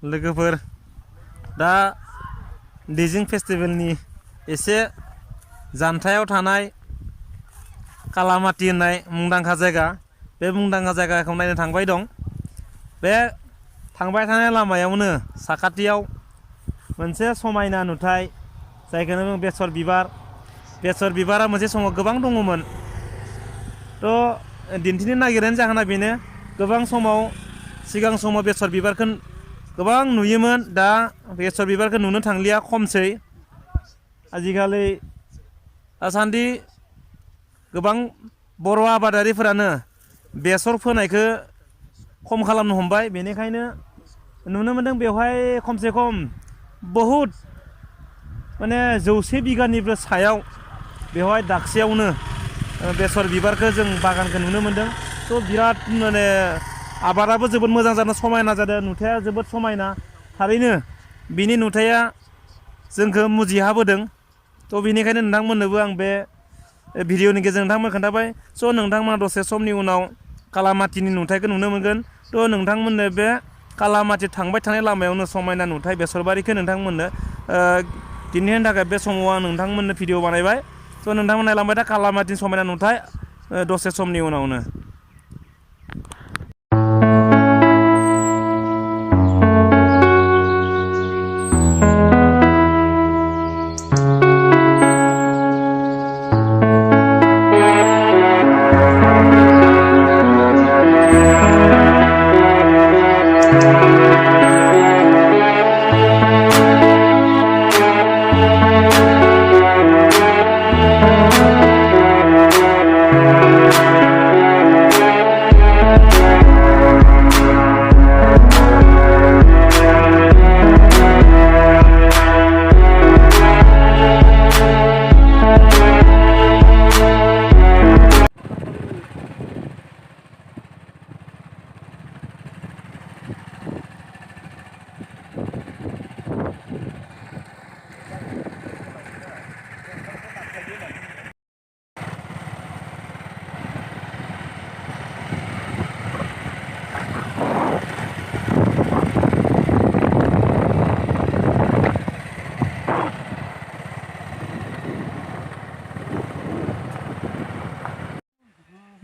लोगोफोर दा दैजिं फेस्टिभेलनि एसे जानथायाव थानाय कालामाति होननाय मुंदांखा जायगा बे मुंदांखा जायगाखौ नायनो थांबाय दं। बे थांबाय थानाय लामायावनो साखाथियाव मोनसे समायना नुथाय जायखौनो बुङो बेसर बिबार। बेसर बिबारा मोनसे समाव गोबां दङमोन। थ' दिन्थिनो नागिरनायनि जाहोना बेनो गोबां समाव सिगां समाव बेसर बिबारखौ गोबां नुयोमोन, दा बेसर बिबारखौ नुनो थांलिया, खमसै। आजिखालि दासान्दि गोबां बर' आबादारिफोरानो बेसर फोनायखौ खम खालामनो हमबाय। बेनिखायनो नुनो मोनदों बेवहाय खमसे खम बहुद माने 100 बिगानिबो सायाव बेवहाय दाबसेयावनो बेसर बिबारखौ जों बागानखौ नुनो मोनदों। थ' बिराद माने आबादाबो जोबोद मोजां जादों, समायना जादों, नुथाया जोबोद समायना। थारैनो बिनि नुथाया जोंखौ मुजिहाबोदों। थ' बेनिखायनो नोंथांमोननोबो आं बे भिडिअनि गेजेरजों नोंथांमोन खोन्थाबाय। स' नोंथांमोना दसे समनि उनाव कालामातिनि नुथायखौ नुनो मोनगोन। थ' नोंथांमोननो बे कालामाति थांबाय थानाय लामायावनो समायना नुथाय बेसरबारिखौ नोंथांमोननो दिन्थिनो थाखाय बे समाव आं नोंथांमोननो भिडिअ बानायबाय। स' नोंथांमोना लांबाय दा कालामातिनि समायना नुथाय दसे समनि उनावनो।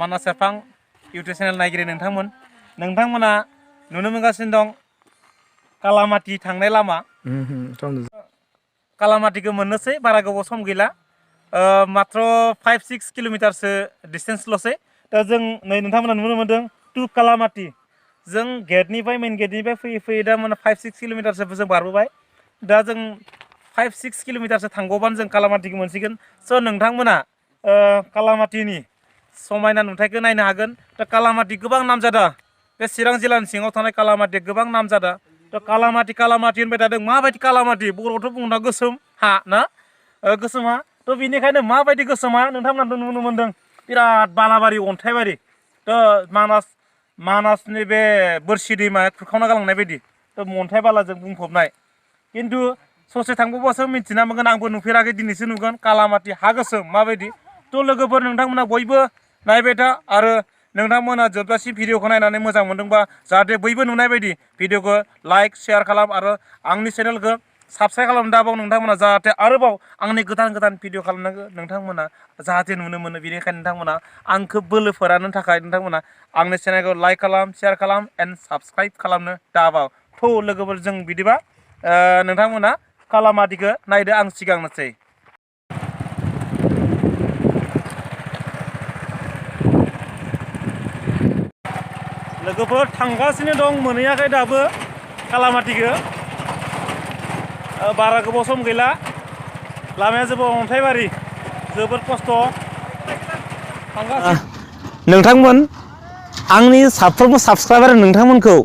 मानास सेरफां इउटुब चेनेल नायगिरि नोंथांमोना नुनो मोनगासिनो दं कालामाति थांनाय लामा। कालामातिखौ मोननोसै बारा गोबाव सम गैला, मात्र 5-6 किल'मिटारसो डिसटेन्सल'सै। दा जों नै नोंथांमोना नुनो मोनदों टु कालामाति। जों मेन गेटनिफ्राय फैयै दा माने 5-6 किल'मिटारसो जों बारबोबाय। दा जों 5-6 किल'मिटारसो थांगौबानो जों कालामातिखौ मोनसिगोन। स' नोंथांमोना कालामातिनि समायना नुथायखौ नायनो हागोन। दा कालामाति गोबां नामजादा, बे चिरां जिल्लानि सिङाव थानाय कालामातिया गोबां नामजादा। थ' कालामाति होनबाय थादों, माबायदि कालामाति? बर'आवथ' बुंना गोसोम हा ना, गोसोम हा। थ' बेनिखायनो माबायदि गोसोम हा नोंथांमोना नुनो मोनदों, बिराद बालाबारि, अन्थाइबारि। थ' मानासनि बे बोरसि दैमाया खुरखावना गालांनाय बायदि थ' अन्थाइ बालाजों बुंफबनाय। खिन्थु ससे थांबावबासो मिन्थिना मोनगोन, आंबो नुफेराखै, दिनैसो नुगोन कालामाति हा गोसोम माबायदि। थ' लोगोफोर नोंथांमोना बयबो नायबाय था, आरो नोंथांमोना जोबजासिम भिडिअखौ नायनानै मोजां मोनदोंबा जाहाथे बयबो नुनाय बायदि भिडिअखौ लाइक शेयार खालाम, आरो आंनि चेनेलखौ साबस्क्राइब खालामनो दाबाव नोंथांमोना, जाहाथे आरोबाव आंनि गोदान भिडिअ खालामनांगौ नोंथांमोना जाहाथे नुनो मोनो। बेनिखायनो नोंथांमोना आंखौ बोलो फोरानो थाखाय नोंथांमोना आंनि चेनेलखौ लाइक खालाम, शेयार खालाम, एन्ड साबस्क्राइब खालामनो दाबाव। थ' लोगोफोर जों बिदिबा नोंथांमोना कालामातिखौ नायदो, आं सिगांनोसै। लोगोफोर थांगासिनो दं, मोनहैयाखै दाबो कालामातिखौ। बारा गोबाव सम गैला, लामाया जोबोद अन्थाइबारि, जोबोद खस्थ'। नोंथांमोन आंनि साफ्रोमबो साबस्क्राइबार नोंथांमोनखौ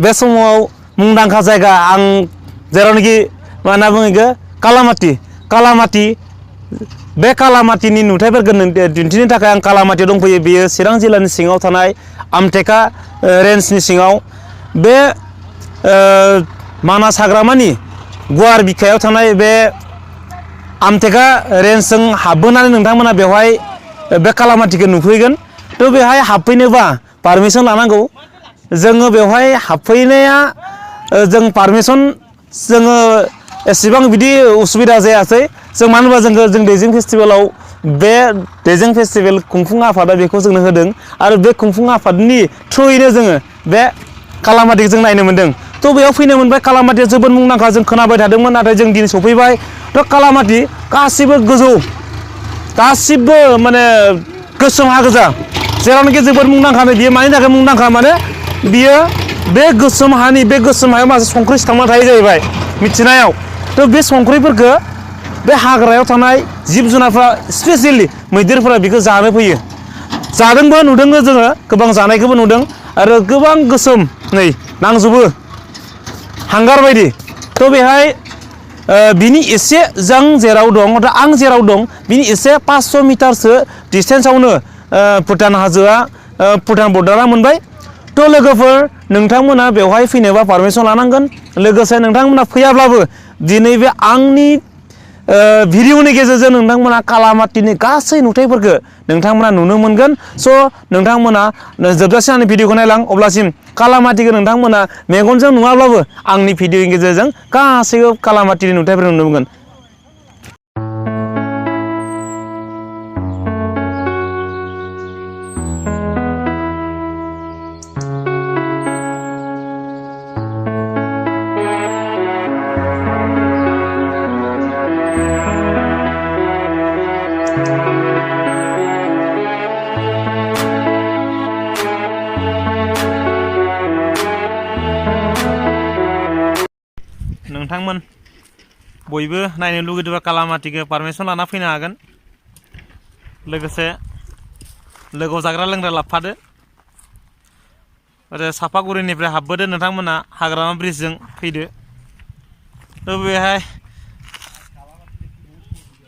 बे समाव मुंदांखा जायगा आं जेरावनाखि मा होनना बुङो बेखौ कालामाति बे कालामातिनि नुथायफोरखौ दिन्थिनो थाखाय आं कालामातियाव दंफैयो। बेयो चिरां जिल्लानि सिङाव थानाय आमटेका रेन्जनि सिङाव। बे मानास हाग्रामानि गुवार बिखायाव थानाय बे आमटेका रेन्जजों हाबबोनानै नोंथांमोना बेवहाय बे कालामातिखौ नुफैगोन। थ' बेवहाय हाबफैनोबा पारमिसन लानांगौ। जोङो बेवहाय हाबफैनाया जों पारमिसन जोङो एसेबां बिदि उसुबिदा जायासै जों मानो होनबा जों दैजिं फेस्टिभेलाव बे दैजिं फेस्टिभेल खुंफुं आफादा बेखौ जोंनो होदों आरो बे खुंफुं आफादनि थ्रुयैनो जोङो बे कालामातिखौ जों नायनो मोन्दों थ' बेयाव फैनो मोनबाय कालामातिया जोबोद मुंदांखा जों खोनाबाय थादोंमोन नाथाय जों दिनै सफैबाय थ' कालामाति गासिबो गोजौ गासिबो माने गोसोम हा गोजा जेरावनाखि जोबोद मुंदांखा बियो मानि थाखाय मुंदांखा माने बियो बे गोसोम हायाव माखासे संख्रि सिथाबना थायो जाहैबाय मिथिनायाव थ' बे संख्रिफोरखौ बे हाग्रायाव थानाय जिब जुनारफ्रा स्पेसियेलि मैदेरफोरा बेखौ जानो फैयो जादोंबो नुदोंबो जोङो गोबां जानायखौबो नुदों आरो गोबां गोसोम नै नांजोबो हांगार बायदि थ' बेहाय बिनि एसे जों जेराव दं आं जेराव दं बिनि एसे 500 मिटारसो डिसटेन्सआवनो भुटान हाजोआ भुटान बर्डारा मोनबाय थ' लोगोफोर नोंथांमोना बेवहाय फैनोबा पारमिसन लानांगोन लोगोसे नोंथांमोना फैयाब्लाबो दिनै बे आंनि भिडिअनि गेजेरजों नोंथांमोना कालामातिनि गासै नुथायफोरखौ नोंथांमोना नुनो मोनगोन स' नोंथांमोना जोबजासिम आंनि भिडिअखौ नायलां अब्लासिम कालामातिखौ नोंथांमोना मेगनजों नुवाब्लाबो आंनि भिडिअनि गेजेरजों गासैबो कालामातिनि नुथायफोरखौ नुनो मोनगोन नोंथांमोन बयबो नायनो लुगैदोंबा कालामातिखौ पारमिसन लाना फैनो हागोन लोगोसे लोगोआव जाग्रा लोंग्रा लाबोफादो आरो सापागुरिनिफ्राय हाबबोदो नोंथांमोना हाग्रामा ब्रिजजों फैदो थ' बेहाय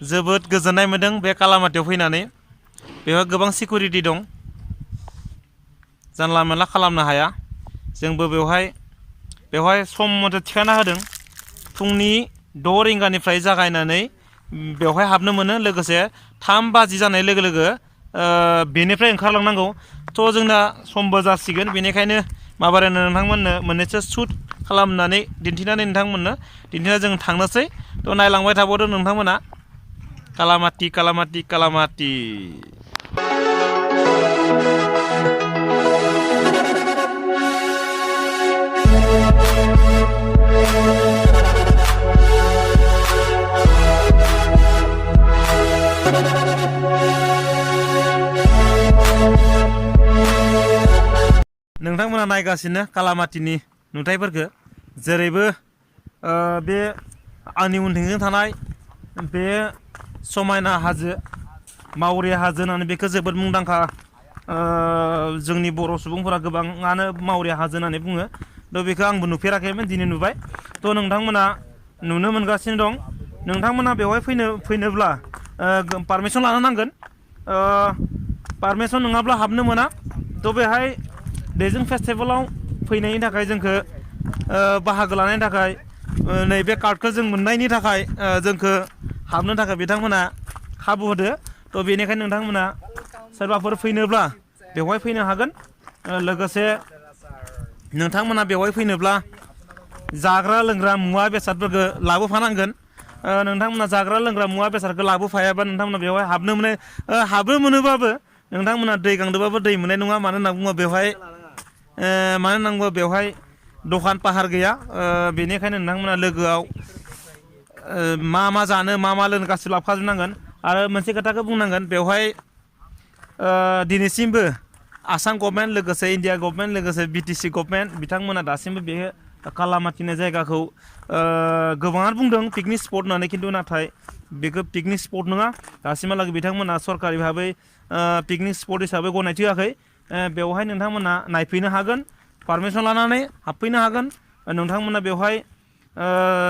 जोबोद गोजोननाय मोन्दों बे कालामातियाव फैनानै बेवहाय गोबां सिकिउरिटि दं जानला मोनला खालामनो हाया जोंबो बेवहाय सम मथे थिखाना होदों फुंनि 6 रिंगानिफ्राय जागायनानै बेवहाय हाबनो मोनो लोगोसे 3 बाजि जानाय लोगो लोगो बेनिफ्राय ओंखारलांनांगौ थ' जोंना समबो जासिगोन बेनिखायनो माबारायनो नोंथांमोननो मोननैसो शुट खालामनानै दिन्थिनानै जों थांनोसै थ' नायलांबाय थाबावदो नोंथांमोना कालामाति कालामाति कालामाति नोंथांमोना नायगासिनो कालामातिनि नुथायफोरखौ जेरैबो बे आंनि उनथिंजों थानाय बे समायना हाजो मावरिया हाजो होननानै बेखौ जोबोद मुंदांखा जोंनि बर' सुबुंफोरा गोबाङानो मावरिया हाजो होननानै बुङो थ' बेखौ आंबो नुफेराखैमोन दिनै नुबाय थ' नोंथांमोना नुनो मोनगासिनो दं नोंथांमोना बेवहाय फैनोब्ला पारमिसन लानो नांगोन पारमिसन नङाब्ला हाबनो मोना थ' बेहाय दैजिं फेस्टिभेलाव फैनायनि थाखाय जोंखौ बाहागो लानायनि थाखाय नैबे कार्डखौ जों मोननायनि थाखाय जोंखौ हाबनो थाखाय बिथांमोना खाबु होदो थ' बेनिखायनो नोंथांमोना सोरबाफोर फैनोब्ला बेवहाय फैनो हागोन लोगोसे नोंथांमोना बेवहाय फैनोब्ला जाग्रा लोंग्रा मुवा बेसादफोरखौ लाबोफानांगोन नोंथांमोना जाग्रा लोंग्रा मुवा बेसादखौ लाबोफायाबा नोंथांमोना बेवहाय हाबनो मोनोबाबो नोंथांमोना दै गांदोंबाबो दै मोननाय नङा मानो होनना बुङोबा बेवहाय दखान पाहार गैया बेनिखायनो नोंथांमोना लोगोआव मा जानो मा लोंनो गासिबो लाबोखाजोबनांगोन आरो मोनसे खोथाखौ बुंनांगोन बेवहाय दिनैसिमबो आसाम गभर्नमेन्ट लोगोसे इन्डिया गभर्नमेन्ट लोगोसे BTC गभर्नमेन्ट बिथांमोना दासिमबो बे कालामातिनि जायगाखौ गोबाङानो बुंदों पिकनिक स्पट होननानै खिन्थु नाथाय बेखौ पिकनिक स्पट नङा दासिमहालागै बिथांमोना सरकारि भाबै पिकनिक स्पट हिसाबै गनायथि होआखै बेवहाय नोंथांमोना नायफैनो हागोन पारमिसन लानानै हाबफैनो हागोन नोंथांमोना बेवहाय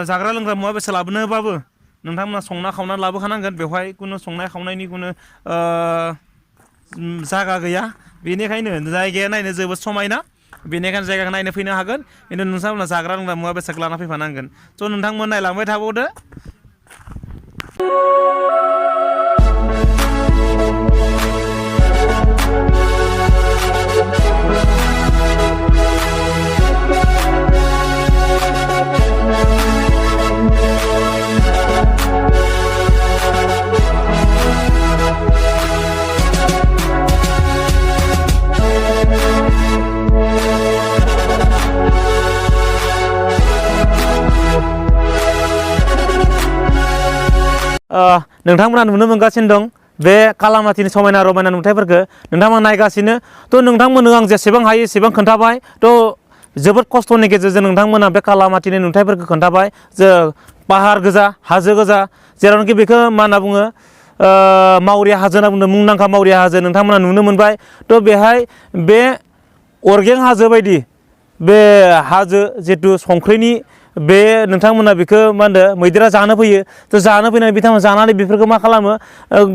जाग्रा लोंग्रा मुवा बेसाद लाबोनोबाबो नोंथांमोना संना खावना लाबोखानांगोन बेवहाय खुनु संनाय खावनायनि खुनु जायगा गैया बेनिखायनो जायगाया नायनो जोबोद समायना बेनिखायनो जायगाखौ नायनो फैनो हागोन खिन्थु नोंथांमोना जाग्रा लोंग्रा मुवा बेसाद लाना फैफानांगोन थ' नोंथांमोन नायलांबाय थाबावदो नोंथांमोना नुनो मोनगासिनो दं बे कालामातिनि समायना रमायना नुथायफोरखौ नोंथांमोना नायगासिनो थ' नोंथांमोननो आं जेसेबां हायो एसेबां खोन्थाबाय थ' जोबोद खस्थ'नि गेजेरजों नोंथांमोना बे कालामातिनि नुथायफोरखौ खोन्थाबाय जे पाहार गोजा हाजो गोजा जेरावनाखि बेखौ मा होनना बुङो मावरिया हाजो होनना बुंदों मुंदांखा मावरिया हाजो नोंथांमोना नुनो मोनबाय थ' बेहाय बे अरगें हाजो बायदि बे हाजो जिथु संख्रिनि बे नोंथांमोना बेखौ मा होनदों मैदेरा जानो फैयो थ' जानो फैनानै बिथांमोना जानानै बेफोरखौ मा खालामो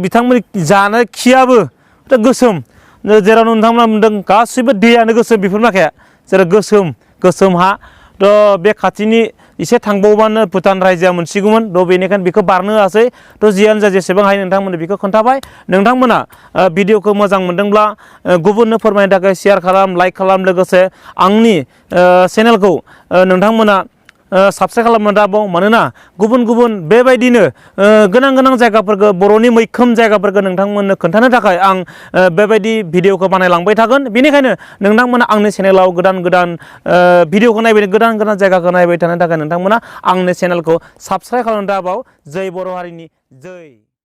बिथांमोननि जानाय खियाबो गोसोम जेराव नोंथांमोना मोनदों गासैबो दैयानो गोसोम बेफोर माखाया जेराव गोसोम हा थ' बे खाथिनि एसे थांबावबानो भुटान रायजोआ मोनसिगौमोन थ' बेनिखायनो बेखौ बारनो होआसै थ' जियानो जा जेसेबां हायो नोंथांमोननो बेखौ खोन्थाबाय नोंथांमोना भिडिअखौ मोजां मोनदोंब्ला गुबुननो फोरमायनो थाखाय शेयार खालाम लाइक खालाम लोगोसे आंनि चेनेलखौ नोंथांमोना साबस्क्राइब खालामनो दाबाव मानोना गुबुन गुबुन बेबायदिनो गोनां गोनां जायगाफोरखौ बर'नि मैखोम जायगाफोरखौ नोंथांमोननो खोन्थानो थाखाय आं बेबायदि भिडिअखौ बानायलांबाय थागोन बेनिखायनो नोंथांमोना आंनि चेनेलाव गोदान गोदान भिडिअखौ नायबाय गोदान गोदान जायगाखौ नायबाय थानो थाखाय नोंथांमोना आंनि चेनेलखौ साबस्क्राइब खालामनो दाबाव जै बर' हारिनि जै